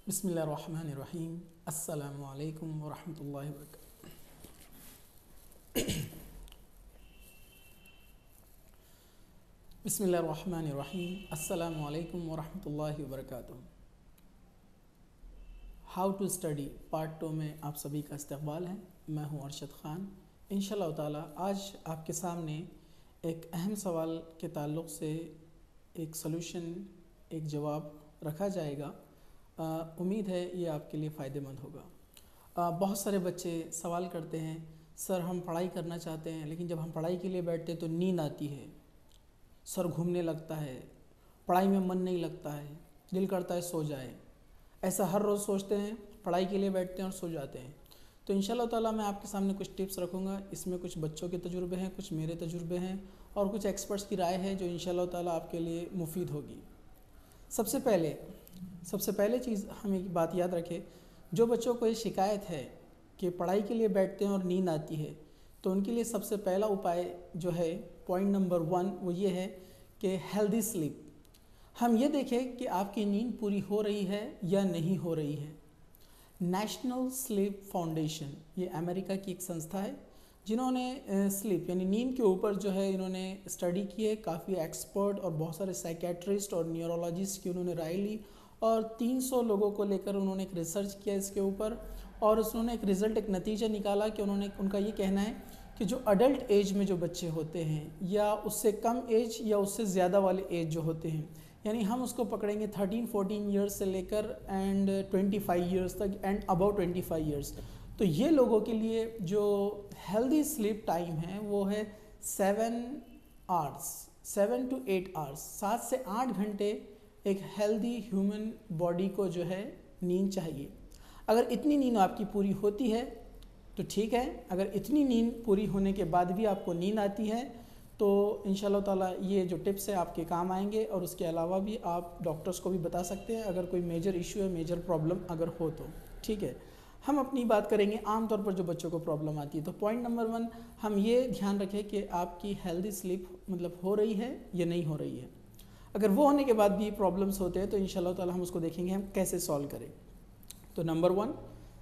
बिस्मिल्लाहिर्रहमानिर्रहीम। अस्सलामु अलैकुम वरहमतुल्लाहि वबरकातुहू। बिस्मिल्लाहिर्रहमानिर्रहीम। अस्सलामु अलैकुम वरहमतुल्लाहि वबरकातुहू। हाउ टू स्टडी पार्ट 2 में आप सभी का इस्तकबाल है। मैं हूं अरशद ख़ान। इंशाअल्लाह ताला आज आपके सामने एक अहम सवाल के ताल्लुक़ से एक सलूशन, एक जवाब रखा जाएगा। उम्मीद है ये आपके लिए फ़ायदेमंद होगा। बहुत सारे बच्चे सवाल करते हैं, सर हम पढ़ाई करना चाहते हैं लेकिन जब हम पढ़ाई के लिए बैठते हैं तो नींद आती है, सर घूमने लगता है, पढ़ाई में मन नहीं लगता है, दिल करता है सो जाए। ऐसा हर रोज़ सोचते हैं, पढ़ाई के लिए बैठते हैं और सो जाते हैं। तो इंशाअल्लाह ताला मैं आपके सामने कुछ टिप्स रखूँगा। इसमें कुछ बच्चों के तजुर्बे हैं, कुछ मेरे तजुर्बे हैं और कुछ एक्सपर्ट्स की राय है जो इंशाअल्लाह ताला आपके लिए मुफीद होगी। सबसे पहले चीज़ हम एक बात याद रखें, जो बच्चों को ये शिकायत है कि पढ़ाई के लिए बैठते हैं और नींद आती है, तो उनके लिए सबसे पहला उपाय जो है, पॉइंट नंबर 1, वो ये है कि हेल्दी स्लीप। हम ये देखें कि आपकी नींद पूरी हो रही है या नहीं हो रही है। नेशनल स्लीप फाउंडेशन, ये अमेरिका की एक संस्था है जिन्होंने स्लीप यानी नींद के ऊपर जो है इन्होंने स्टडी की है। काफ़ी एक्सपर्ट और बहुत सारे साइकेट्रिस्ट और न्यूरोलॉजिस्ट की उन्होंने राय ली और 300 लोगों को लेकर उन्होंने एक रिसर्च किया इसके ऊपर और उन्होंने एक रिज़ल्ट, एक नतीजा निकाला कि उनका ये कहना है कि जो अडल्ट एज में जो बच्चे होते हैं या उससे कम एज या उससे ज़्यादा वाले एज जो होते हैं, यानी हम उसको पकड़ेंगे 13-14 ईयर्स से लेकर एंड 25 ईयर्स तक एंड अबाउट 25 ईयर्स, तो ये लोगों के लिए जो हेल्दी स्लीप टाइम है वो है 7 to 8 आवर्स। 7 से 8 घंटे एक हेल्दी ह्यूमन बॉडी को जो है नींद चाहिए। अगर इतनी नींद आपकी पूरी होती है तो ठीक है, अगर इतनी नींद पूरी होने के बाद भी आपको नींद आती है तो इंशाअल्लाह ताला ये जो टिप्स है आपके काम आएंगे और उसके अलावा भी आप डॉक्टर्स को भी बता सकते हैं अगर कोई मेजर इशू है, मेजर प्रॉब्लम अगर हो तो। ठीक है, हम अपनी बात करेंगे आमतौर पर जो बच्चों को प्रॉब्लम आती है। तो पॉइंट नंबर 1, हम ये ध्यान रखें कि आपकी हेल्दी स्लीप मतलब हो रही है या नहीं हो रही है। अगर वो होने के बाद भी प्रॉब्लम्स होते हैं तो इंशाअल्लाह ताला हम उसको देखेंगे हम कैसे सॉल्व करें। तो नंबर 1,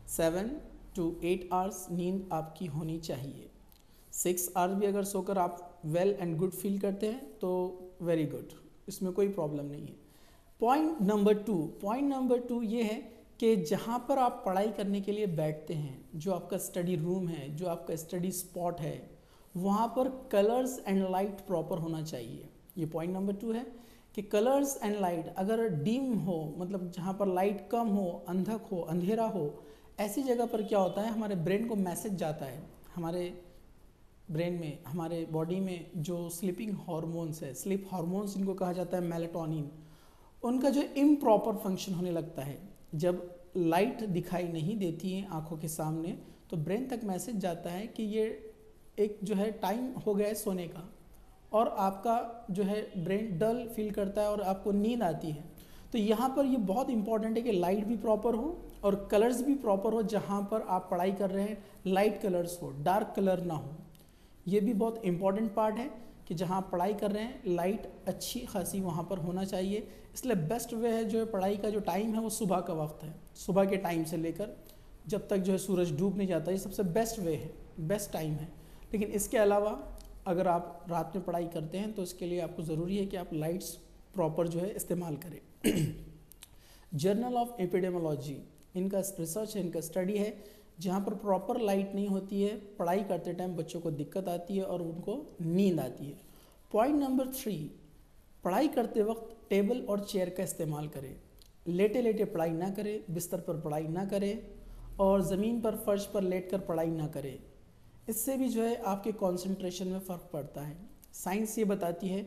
7 to 8 आवर्स नींद आपकी होनी चाहिए। 6 आवर्स भी अगर सोकर आप वेल एंड गुड फील करते हैं तो वेरी गुड, इसमें कोई प्रॉब्लम नहीं है। पॉइंट नंबर 2 ये है कि जहाँ पर आप पढ़ाई करने के लिए बैठते हैं, जो आपका स्टडी रूम है, जो आपका स्टडी स्पॉट है, वहाँ पर कलर्स एंड लाइट प्रॉपर होना चाहिए। ये पॉइंट नंबर 2 है कि कलर्स एंड लाइट अगर डिम हो, मतलब जहाँ पर लाइट कम हो, अंधक हो, अंधेरा हो, ऐसी जगह पर क्या होता है, हमारे ब्रेन को मैसेज जाता है। हमारे ब्रेन में, हमारे बॉडी में जो स्लीपिंग हार्मोन्स है, स्लीप हार्मोन्स जिनको कहा जाता है मेलाटोनिन, उनका जो इम्प्रॉपर फंक्शन होने लगता है। जब लाइट दिखाई नहीं देती है आँखों के सामने तो ब्रेन तक मैसेज जाता है कि ये एक जो है टाइम हो गया है सोने का और आपका जो है ब्रेन डल फील करता है और आपको नींद आती है। तो यहाँ पर ये बहुत इंपॉर्टेंट है कि लाइट भी प्रॉपर हो और कलर्स भी प्रॉपर हो। जहाँ पर आप पढ़ाई कर रहे हैं लाइट कलर्स हो, डार्क कलर ना हो। ये भी बहुत इंपॉर्टेंट पार्ट है कि जहाँ आप पढ़ाई कर रहे हैं लाइट अच्छी खासी वहाँ पर होना चाहिए। इसलिए बेस्ट वे है जो है पढ़ाई का जो टाइम है वो सुबह का वक्त है। सुबह के टाइम से लेकर जब तक जो है सूरज डूब नहीं जाता, ये सबसे बेस्ट वे है, बेस्ट टाइम है। लेकिन इसके अलावा अगर आप रात में पढ़ाई करते हैं तो इसके लिए आपको ज़रूरी है कि आप लाइट्स प्रॉपर जो है इस्तेमाल करें। जर्नल ऑफ एपिडेमियोलॉजी, इनका रिसर्च है, इनका स्टडी है, जहाँ पर प्रॉपर लाइट नहीं होती है, पढ़ाई करते टाइम बच्चों को दिक्कत आती है और उनको नींद आती है। पॉइंट नंबर 3, पढ़ाई करते वक्त टेबल और चेयर का इस्तेमाल करें। लेटे लेटे पढ़ाई ना करें, बिस्तर पर पढ़ाई ना करें और ज़मीन पर, फर्श पर लेट कर पढ़ाई ना करें। इससे भी जो है आपके कंसंट्रेशन में फ़र्क पड़ता है। साइंस ये बताती है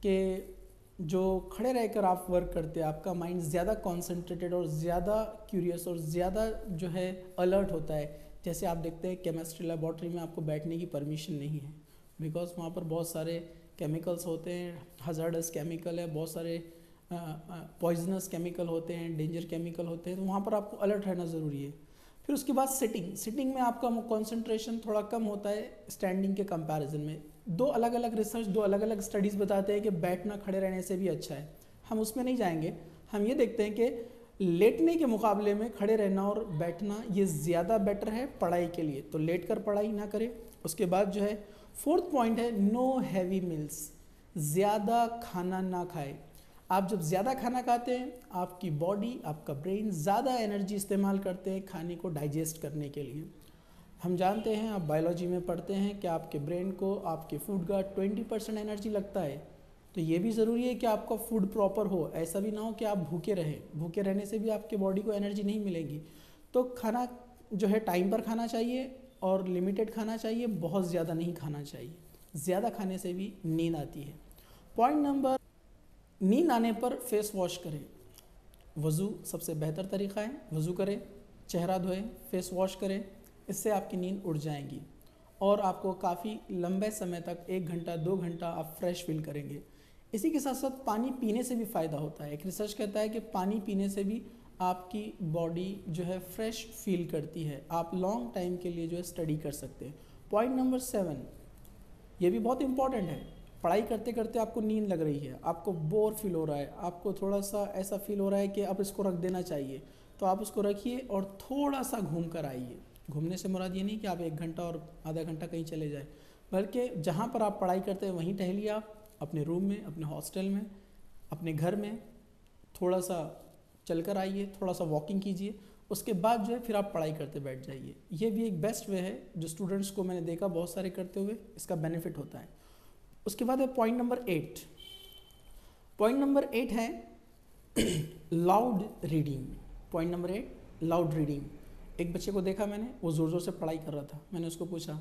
कि जो खड़े रहकर आप वर्क करते हैं आपका माइंड ज़्यादा कॉन्सेंट्रेटेड और ज़्यादा क्यूरियस और ज़्यादा जो है अलर्ट होता है। जैसे आप देखते हैं केमिस्ट्री लेबॉर्ट्री में आपको बैठने की परमिशन नहीं है, बिकॉज वहाँ पर बहुत सारे केमिकल्स होते हैं, हज़ार्डस केमिकल है, बहुत सारे पॉइजनस केमिकल होते हैं, डेंजर केमिकल होते हैं, तो वहाँ पर आपको अलर्ट रहना ज़रूरी है। फिर उसके बाद सिटिंग में आपका कंसंट्रेशन थोड़ा कम होता है स्टैंडिंग के कंपैरिजन में। दो अलग अलग स्टडीज़ बताते हैं कि बैठना खड़े रहने से भी अच्छा है। हम उसमें नहीं जाएंगे, हम ये देखते हैं कि लेटने के मुकाबले में खड़े रहना और बैठना ये ज़्यादा बेटर है पढ़ाई के लिए, तो लेट कर पढ़ाई ना करें। उसके बाद जो है फोर्थ पॉइंट है नो हैवी मील्स, ज़्यादा खाना ना खाए। आप जब ज़्यादा खाना खाते हैं आपकी बॉडी, आपका ब्रेन ज़्यादा एनर्जी इस्तेमाल करते हैं खाने को डाइजेस्ट करने के लिए। हम जानते हैं, आप बायोलॉजी में पढ़ते हैं कि आपके ब्रेन को आपके फूड का 20% एनर्जी लगता है। तो ये भी ज़रूरी है कि आपका फूड प्रॉपर हो, ऐसा भी ना हो कि आप भूखे रहें। भूखे रहने से भी आपके बॉडी को एनर्जी नहीं मिलेगी। तो खाना जो है टाइम पर खाना चाहिए और लिमिटेड खाना चाहिए, बहुत ज़्यादा नहीं खाना चाहिए। ज़्यादा खाने से भी नींद आती है। पॉइंट नंबर, नींद आने पर फेस वॉश करें। वज़ू सबसे बेहतर तरीका है, वज़ू करें, चेहरा धोएं, फेस वॉश करें, इससे आपकी नींद उड़ जाएगी और आपको काफ़ी लंबे समय तक 1 घंटा 2 घंटा आप फ्रेश फील करेंगे। इसी के साथ साथ पानी पीने से भी फ़ायदा होता है। एक रिसर्च कहता है कि पानी पीने से भी आपकी बॉडी जो है फ्रेश फील करती है। आप लॉन्ग टाइम के लिए जो है स्टडी कर सकते हैं। पॉइंट नंबर 7, ये भी बहुत इंपॉर्टेंट है। पढ़ाई करते करते आपको नींद लग रही है, आपको बोर फील हो रहा है, आपको थोड़ा सा ऐसा फील हो रहा है कि अब इसको रख देना चाहिए, तो आप उसको रखिए और थोड़ा सा घूम कर आइए। घूमने से मुराद ये नहीं कि आप 1 घंटा और आधा घंटा कहीं चले जाए, बल्कि जहाँ पर आप पढ़ाई करते हैं वहीं टहलिए। आप अपने रूम में, अपने हॉस्टल में, अपने घर में थोड़ा सा चल कर आइए, थोड़ा सा वॉकिंग कीजिए। उसके बाद जो है फिर आप पढ़ाई करते बैठ जाइए। ये भी एक बेस्ट वे है जो स्टूडेंट्स को मैंने देखा बहुत सारे करते हुए, इसका बेनिफिट होता है। उसके बाद है पॉइंट नंबर 8। पॉइंट नंबर 8 है loud reading. Point number 8 loud reading. एक बच्चे को देखा मैंने, वो ज़ोर ज़ोर से पढ़ाई कर रहा था। मैंने उसको पूछा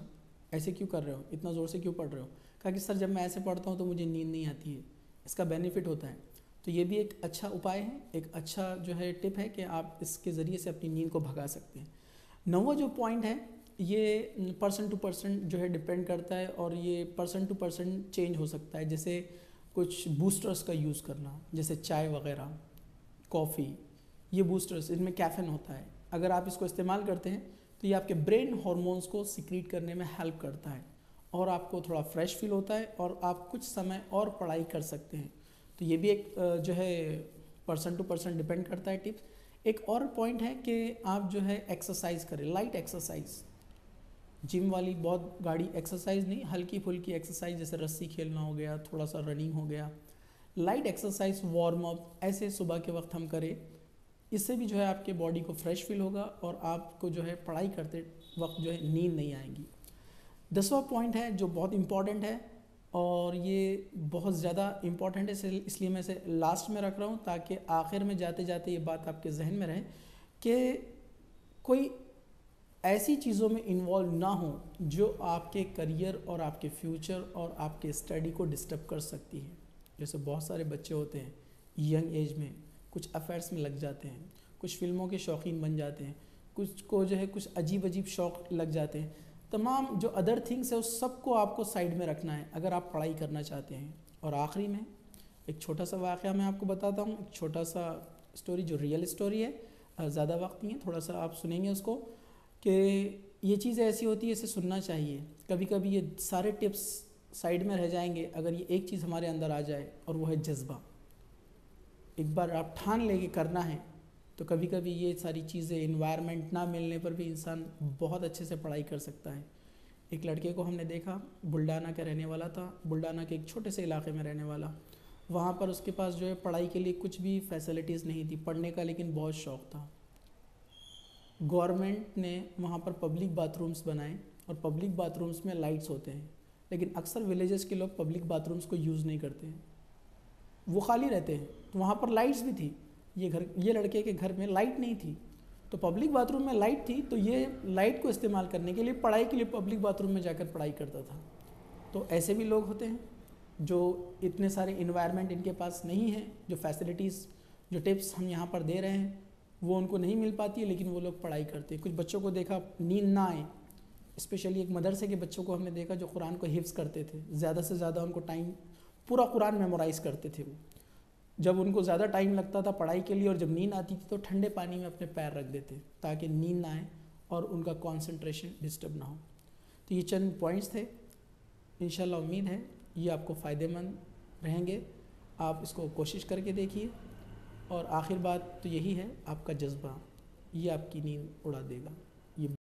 ऐसे क्यों कर रहे हो, इतना ज़ोर से क्यों पढ़ रहे हो? कहा कि सर जब मैं ऐसे पढ़ता हूँ तो मुझे नींद नहीं आती है, इसका बेनिफिट होता है। तो ये भी एक अच्छा उपाय है, एक अच्छा जो है टिप है कि आप इसके ज़रिए से अपनी नींद को भगा सकते हैं। 9वां जो पॉइंट है ये पर्सन टू पर्सन जो है डिपेंड करता है और ये पर्सन टू पर्सन चेंज हो सकता है। जैसे कुछ बूस्टर्स का यूज़ करना, जैसे चाय वगैरह, कॉफ़ी, ये बूस्टर्स, इनमें कैफ़ीन होता है। अगर आप इसको इस्तेमाल करते हैं तो ये आपके ब्रेन हॉर्मोन्स को सिक्रीट करने में हेल्प करता है और आपको थोड़ा फ्रेश फील होता है और आप कुछ समय और पढ़ाई कर सकते हैं। तो ये भी एक जो है पर्सन टू पर्सन डिपेंड करता है टिप्स। एक और पॉइंट है कि आप जो है एक्सरसाइज करें, लाइट एक्सरसाइज, जिम वाली बहुत गाड़ी एक्सरसाइज नहीं, हल्की फुल्की एक्सरसाइज, जैसे रस्सी खेलना हो गया, थोड़ा सा रनिंग हो गया, लाइट एक्सरसाइज, वार्म अप, ऐसे सुबह के वक्त हम करें। इससे भी जो है आपके बॉडी को फ्रेश फील होगा और आपको जो है पढ़ाई करते वक्त जो है नींद नहीं आएगी। 10वां पॉइंट है जो बहुत इम्पॉर्टेंट है और ये बहुत ज़्यादा इम्पॉर्टेंट है, इसलिए मैं इसे लास्ट में रख रहा हूँ ताकि आखिर में जाते जाते ये बात आपके जहन में रहे कि कोई ऐसी चीज़ों में इन्वॉल्व ना हो जो आपके करियर और आपके फ्यूचर और आपके स्टडी को डिस्टर्ब कर सकती है। जैसे बहुत सारे बच्चे होते हैं यंग एज में कुछ अफेयर्स में लग जाते हैं, कुछ फिल्मों के शौकीन बन जाते हैं, कुछ को जो है कुछ अजीब अजीब शौक़ लग जाते हैं। तमाम जो अदर थिंग्स है उस सब को आपको साइड में रखना है अगर आप पढ़ाई करना चाहते हैं। और आखिरी में एक छोटा सा वाक़या मैं आपको बताता हूँ, एक छोटा सा स्टोरी जो रियल स्टोरी है, ज़्यादा वक्त नहीं है, थोड़ा सा आप सुनेंगे उसको कि ये चीज़ ऐसी होती है, इसे सुनना चाहिए। कभी कभी ये सारे टिप्स साइड में रह जाएंगे अगर ये एक चीज़ हमारे अंदर आ जाए और वो है जज्बा। एक बार आप ठान लेके करना है तो कभी कभी ये सारी चीज़ें, इन्वायरमेंट ना मिलने पर भी इंसान बहुत अच्छे से पढ़ाई कर सकता है। एक लड़के को हमने देखा, बुल्डाना का रहने वाला था, बुल्डाना के एक छोटे से इलाके में रहने वाला। वहाँ पर उसके पास जो है पढ़ाई के लिए कुछ भी फैसिलिटीज़ नहीं थी, पढ़ने का लेकिन बहुत शौक़ था। गवर्नमेंट ने वहाँ पर पब्लिक बाथरूम्स बनाए और पब्लिक बाथरूम्स में लाइट्स होते हैं, लेकिन अक्सर विलेजेस के लोग पब्लिक बाथरूम्स को यूज़ नहीं करते हैं, वो खाली रहते हैं। तो वहाँ पर लाइट्स भी थी, ये लड़के के घर में लाइट नहीं थी, तो पब्लिक बाथरूम में लाइट थी, तो ये लाइट को इस्तेमाल करने के लिए, पढ़ाई के लिए पब्लिक बाथरूम में जाकर पढ़ाई करता था। तो ऐसे भी लोग होते हैं जो इतने सारे इन्वायरमेंट इनके पास नहीं है, जो फैसिलिटीज़, जो टिप्स हम यहाँ पर दे रहे हैं वो उनको नहीं मिल पाती है, लेकिन वो लोग पढ़ाई करते हैं। कुछ बच्चों को देखा नींद ना आए, स्पेशली एक मदरसे के बच्चों को हमने देखा जो कुरान को हिफ्ज़ करते थे, ज़्यादा से ज़्यादा उनको टाइम, पूरा कुरान मेमोराइज़ करते थे वो। जब उनको ज़्यादा टाइम लगता था पढ़ाई के लिए और जब नींद आती थी तो ठंडे पानी में अपने पैर रख देते ताकि नींद ना आए और उनका कंसंट्रेशन डिस्टर्ब ना हो। तो ये चंद पॉइंट्स थे, इंशाल्लाह उम्मीद है ये आपको फ़ायदेमंद रहेंगे। आप इसको कोशिश करके देखिए और आखिर बात तो यही है, आपका जज्बा, ये आपकी नींद उड़ा देगा। ये